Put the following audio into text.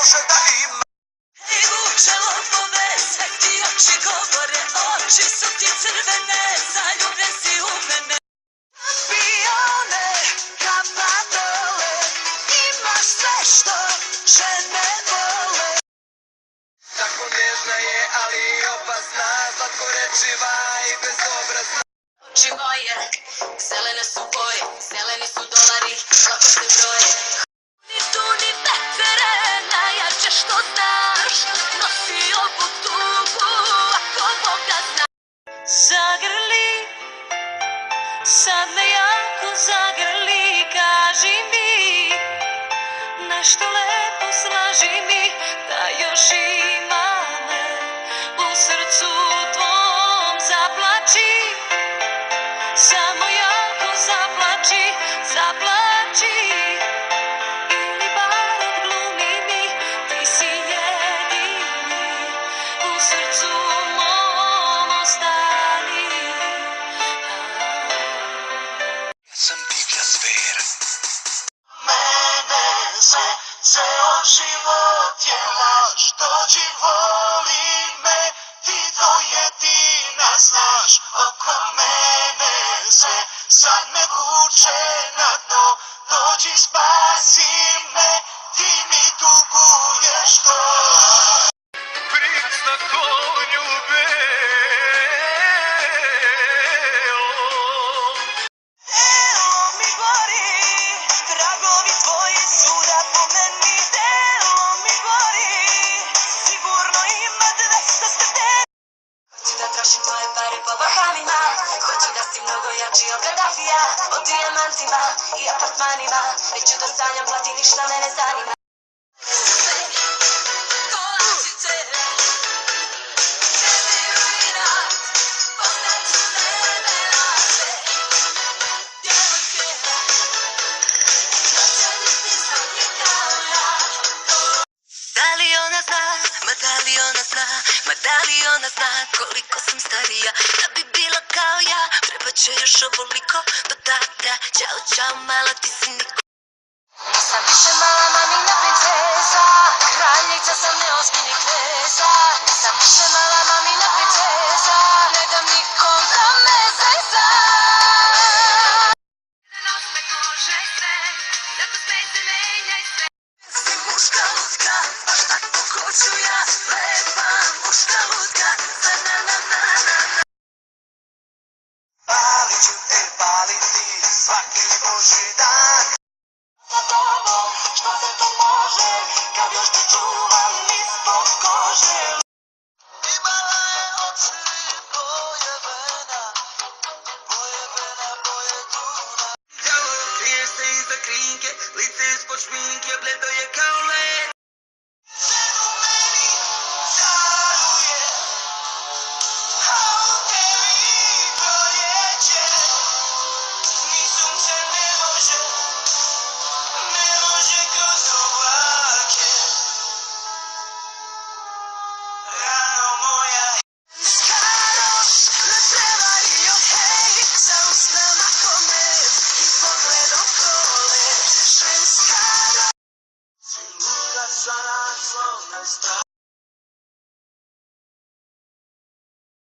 može da ima. Hej vuče lopove, sve ti oči govore, oči su ti crvene, zaljubljen si u mene. Pione, kapa dole, imaš sve što žene vole. Tako nježna je, ali i opasna, slatkorečiva i bezobrazna. Oči moje, zelene su boje, zeleni su dolari, lako se broje. Ni tu ni vetere, najjače što znaš, nosi ovu tugu, ako Bog da zna. Zagrli, sad me jako zagrli, kaži mi, nešto lepo slaži mi, da još ima me u srcu tvom, zaplači. Samo jako zaplači, zaplači. Ili bar odglumi mi, ti si jedini, u srcu mom ostani. Ja sam divlja zver. Mene se, ceo život je laž, dođi voli me, ti to jedina znaš, oko mene se, sad me vuče na dno, dođi spasi me, ti mi duguješ to. Princ na konju belom. Elo mi gori, tragovi tvoji svuda po meni. Elo mi gori, sigurno ima 200 stepeni. Hoću da trošim tvoje pare po Bahamima, hoću da si mnogo jači od Gaddafija, o dijamantima i apartmanima, neću da sanjam plati, ništa me ne zanima. Kolačice, tebi ruinat, postaću tebe naše, djevojke, noćeni ti sudnji kao ja. Da li ona zna, ma da li ona zna, ma da li ona zna koliko sam starija, da bi bila kao ja, treba će još ovoliko, do tada, ćao, ćao, mala, ti si niko. Nisam više mala mamina princeza, kraljica sam neozbiljnih veza. Nisam više mala mamina princeza, ne dam nikom da me zeza. Nos me kože sve, zato smej se menjaj sve. Si muška lutka, baš tako hoću ja, lepa muška lutka, za na na na na na. Palit ću, paliti svaki božji dan. Za tobom, što se to može, kad još te čuvam ispod kože. Imala je oči boje vena, boje tuna. Djavo krije se iza krinke, lice ispod šminke, bledo je kao led. Ženu meni daruje, a u tebi proljeće. Ni sunce ne može kroz oblake. Rano moja Karoš me prevario, hej, sa usnama komet i pogledom proleć. Ženska roš, si ukasana slovna strana.